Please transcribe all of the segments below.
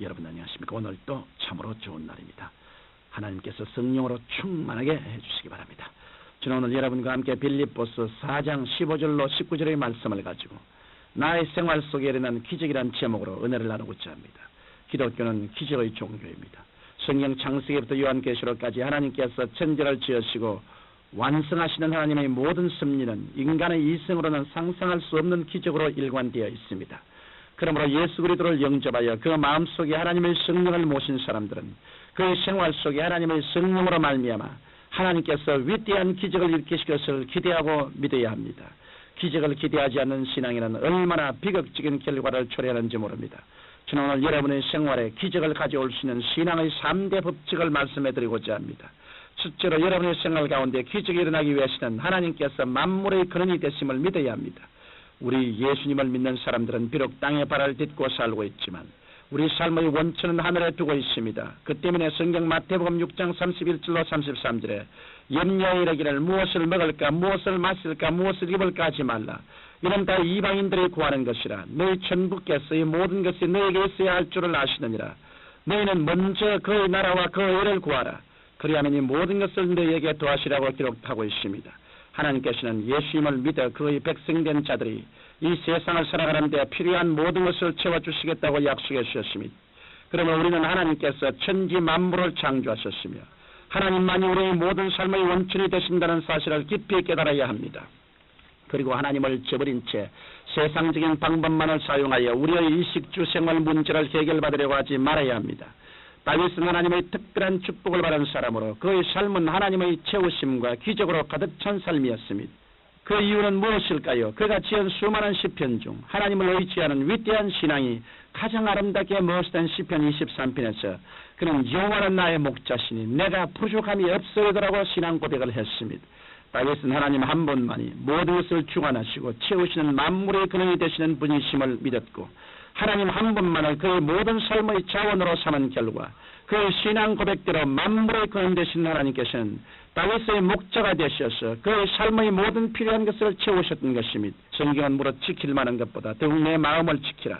여러분 안녕하십니까? 오늘 또 참으로 좋은 날입니다. 하나님께서 성령으로 충만하게 해주시기 바랍니다. 저는 오늘 여러분과 함께 빌립보서 4장 15절로 19절의 말씀을 가지고 나의 생활 속에 일어난 기적이라는 제목으로 은혜를 나누고자 합니다. 기독교는 기적의 종교입니다. 성경 창세기부터 요한계시록까지 하나님께서 천지를 지으시고 완성하시는 하나님의 모든 섭리는 인간의 이성으로는 상상할 수 없는 기적으로 일관되어 있습니다. 그러므로 예수 그리스도를 영접하여 그 마음속에 하나님의 성령을 모신 사람들은 그의 생활 속에 하나님의 성령으로 말미암아 하나님께서 위대한 기적을 일으키실 것을 기대하고 믿어야 합니다. 기적을 기대하지 않는 신앙에는 얼마나 비극적인 결과를 초래하는지 모릅니다. 저는 오늘 여러분의 생활에 기적을 가져올 수 있는 신앙의 3대 법칙을 말씀해드리고자 합니다. 첫째로 여러분의 생활 가운데 기적이 일어나기 위해서는 하나님께서 만물의 근원이 되심을 믿어야 합니다. 우리 예수님을 믿는 사람들은 비록 땅에 발을 딛고 살고 있지만 우리 삶의 원천은 하늘에 두고 있습니다. 그 때문에 성경 마태복음 6장 31절로 33절에 염려에 이르기를 무엇을 먹을까 무엇을 마실까 무엇을 입을까 하지 말라. 이는 다 이방인들이 구하는 것이라. 너희 천부께서 이 모든 것이 너에게 있어야 할 줄을 아시느니라. 너희는 먼저 그의 나라와 그의 의를 구하라. 그리하면 이 모든 것을 너희에게 도하시라고 기록하고 있습니다. 하나님께서는 예수님을 믿어 그의 백성된 자들이 이 세상을 살아가는 데 필요한 모든 것을 채워주시겠다고 약속해 주셨습니다. 그러면 우리는 하나님께서 천지 만물을 창조하셨으며 하나님만이 우리의 모든 삶의 원천이 되신다는 사실을 깊이 깨달아야 합니다. 그리고 하나님을 저버린 채 세상적인 방법만을 사용하여 우리의 일식주 생활 문제를 해결받으려고 하지 말아야 합니다. 다윗은 하나님의 특별한 축복을 받은 사람으로 그의 삶은 하나님의 채우심과 기적으로 가득 찬 삶이었습니다. 그 이유는 무엇일까요? 그가 지은 수많은 시편 중 하나님을 의지하는 위대한 신앙이 가장 아름답게 멋있던 시편 23편에서 그는 여호와는 나의 목자시니 내가 부족함이 없어요라고 신앙 고백을 했습니다. 다윗은 하나님 한 분만이 모든 것을 주관하시고 채우시는 만물의 근원이 되시는 분이심을 믿었고 하나님 한 분만을 그의 모든 삶의 자원으로 삼은 결과 그의 신앙 고백대로 만물의 근원 되신 하나님께서는 다윗의 목자가 되셔서 그의 삶의 모든 필요한 것을 채우셨던 것입니다. 성경은 무릇 지킬 만한 것보다 더욱 내 마음을 지키라.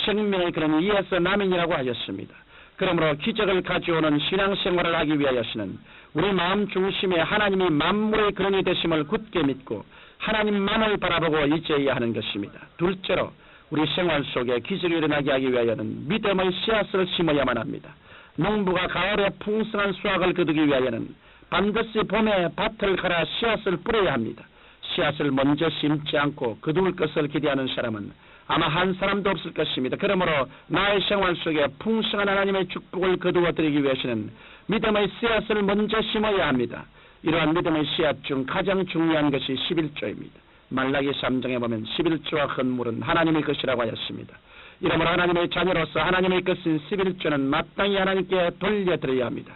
생명의 근원 이에서 남인이라고 하셨습니다. 그러므로 기적을 가져오는 신앙생활을 하기 위하여서는 우리 마음 중심에 하나님이 만물의 근원이 되심을 굳게 믿고 하나님만을 바라보고 있어야 하는 것입니다. 둘째로 우리 생활 속에 기적이 일어나게 하기 위하여는 믿음의 씨앗을 심어야만 합니다. 농부가 가을에 풍성한 수확을 거두기 위하여는 반드시 봄에 밭을 갈아 씨앗을 뿌려야 합니다. 씨앗을 먼저 심지 않고 거둘 것을 기대하는 사람은 아마 한 사람도 없을 것입니다. 그러므로 나의 생활 속에 풍성한 하나님의 축복을 거두어 드리기 위해서는 믿음의 씨앗을 먼저 심어야 합니다. 이러한 믿음의 씨앗 중 가장 중요한 것이 11조입니다. 말라기 3장에 보면 11조와 헌물은 하나님의 것이라고 하였습니다. 이러므로 하나님의 자녀로서 하나님의 것인 11조는 마땅히 하나님께 돌려드려야 합니다.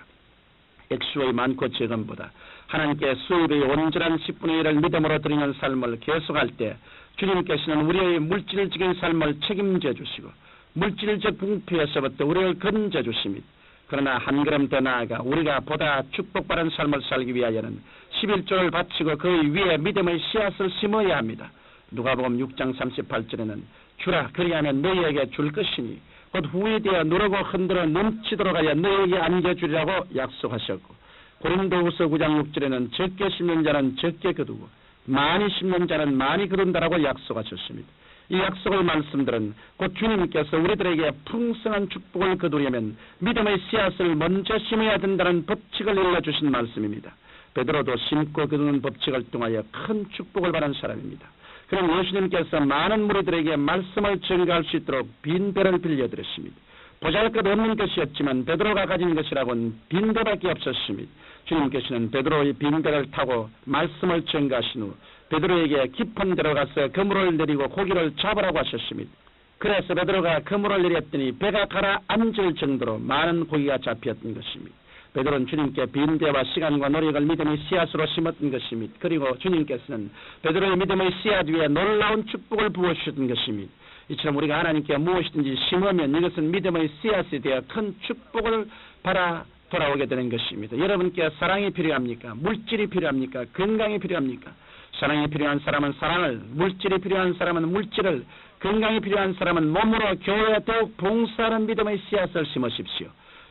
액수의 많고 적음보다 하나님께 수입의 온전한 10분의 1을 믿음으로 드리는 삶을 계속할 때 주님께서는 우리의 물질적인 삶을 책임져 주시고 물질적 궁핍에서부터 우리를 건져 주십니다. 그러나 한 걸음 더 나아가 우리가 보다 축복받은 삶을 살기 위하여는 11조를 바치고 그 위에 믿음의 씨앗을 심어야 합니다. 누가복음 6장 38절에는 주라 그리하면 너희에게 줄 것이니 곧 후에 되어 누르고 흔들어 넘치도록 하여 너희에게 안겨주리라고 약속하셨고 고린도후서 9장 6절에는 적게 심는 자는 적게 거두고 많이 심는 자는 많이 거둔다라고 약속하셨습니다. 이 약속의 말씀들은 곧 주님께서 우리들에게 풍성한 축복을 거두려면 믿음의 씨앗을 먼저 심어야 된다는 법칙을 일러주신 말씀입니다. 베드로도 심고 거두는 법칙을 통하여 큰 축복을 받은 사람입니다. 그럼 예수님께서 많은 무리들에게 말씀을 전가할 수 있도록 빈 배를 빌려드렸습니다. 보잘것없는 것이었지만 베드로가 가진 것이라고는 빈 배밖에 없었습니다. 주님께서는 베드로의 빈 배를 타고 말씀을 전가하신 후 베드로에게 깊은 데로 가서 그물을 내리고 고기를 잡으라고 하셨습니다. 그래서 베드로가 그물을 내렸더니 배가 가라앉을 정도로 많은 고기가 잡혔던 것입니다. 베드로는 주님께 빈대와 시간과 노력을 믿음의 씨앗으로 심었던 것입니다. 그리고 주님께서는 베드로의 믿음의 씨앗 위에 놀라운 축복을 부어주셨던 것입니다. 이처럼 우리가 하나님께 무엇이든지 심으면 이것은 믿음의 씨앗이 되어 큰 축복을 받아 돌아오게 되는 것입니다. 여러분께 사랑이 필요합니까? 물질이 필요합니까? 건강이 필요합니까? 사랑이 필요한 사람은 사랑을, 물질이 필요한 사람은 물질을, 건강이 필요한 사람은 몸으로 교회에 더욱 봉사하는 믿음의 씨앗을 심으십시오.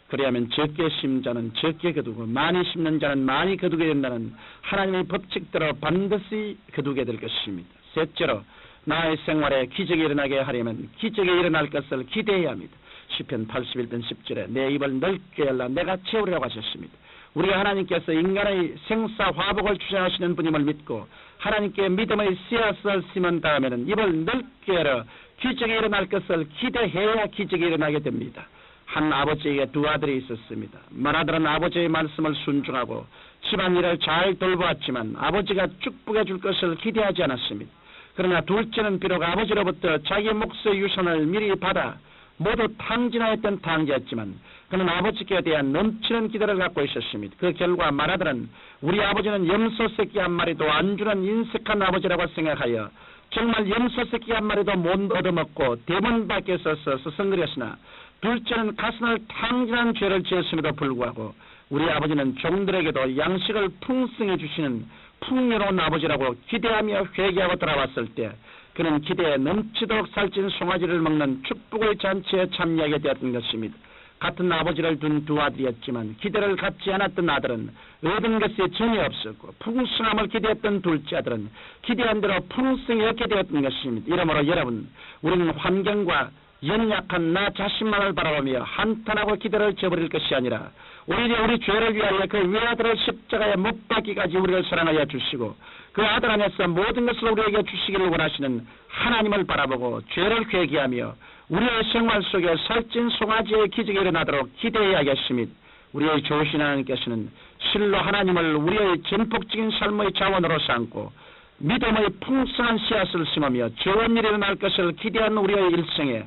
그리하면 적게 심는 자는 적게 거두고 많이 심는 자는 많이 거두게 된다는 하나님의 법칙대로 반드시 거두게 될 것입니다. 셋째로 나의 생활에 기적이 일어나게 하려면 기적이 일어날 것을 기대해야 합니다. 시편 81편 10절에 내 입을 넓게 열라 내가 채우리라고 하셨습니다. 우리가 하나님께서 인간의 생사 화복을 주장하시는 분임을 믿고 하나님께 믿음의 씨앗을 심은 다음에는 입을 넓게 열어 기적이 일어날 것을 기대해야 기적이 일어나게 됩니다. 한 아버지에게 두 아들이 있었습니다. 맏아들은 아버지의 말씀을 순종하고 집안일을 잘 돌보았지만 아버지가 축복해 줄 것을 기대하지 않았습니다. 그러나 둘째는 비록 아버지로부터 자기 몫의 유산을 미리 받아 모두 탕진하였던 탕자였지만 그는 아버지께 대한 넘치는 기대를 갖고 있었습니다. 그 결과 맏아들은 우리 아버지는 염소 새끼 한 마리도 안 주는 인색한 아버지라고 생각하여 정말 염소 새끼 한 마리도 못 얻어먹고 대문 밖에 서서 서성거렸으나 둘째는 가슴을 탕진한 죄를 지었음에도 불구하고 우리 아버지는 종들에게도 양식을 풍성해 주시는 풍요로운 아버지라고 기대하며 회개하고 돌아왔을 때 그는 기대에 넘치도록 살찐 송아지를 먹는 축복의 잔치에 참여하게 되었던 것입니다. 같은 아버지를 둔 두 아들이었지만 기대를 갖지 않았던 아들은 얻은 것이 전혀 없었고 풍성함을 기대했던 둘째 아들은 기대한 대로 풍성히 얻게 되었던 것입니다. 이러므로 여러분, 우리는 환경과 연약한 나 자신만을 바라보며 한탄하고 기대를 저버릴 것이 아니라 오히려 우리 죄를 위하여 그 외아들을 십자가에 못 박기까지 우리를 사랑하여 주시고 그 아들 안에서 모든 것을 우리에게 주시기를 원하시는 하나님을 바라보고 죄를 회개하며 우리의 생활 속에 살찐 송아지의 기적이 일어나도록 기대해야겠습니다. 우리의 좋으신 하나님께서는 실로 하나님을 우리의 전폭적인 삶의 자원으로 삼고 믿음의 풍성한 씨앗을 심으며 좋은 일이 일어날 것을 기대하는 우리의 일생에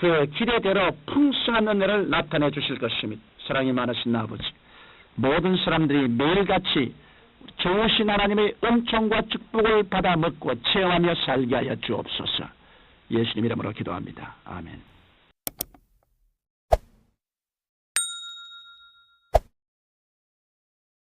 그 기대대로 풍성한 은혜를 나타내 주실 것입니다. 사랑이 많으신 아버지, 모든 사람들이 매일같이 좋으신 하나님의 은총과 축복을 받아 먹고 체험하며 살게 하여 주옵소서. 예수님 이름으로 기도합니다. 아멘.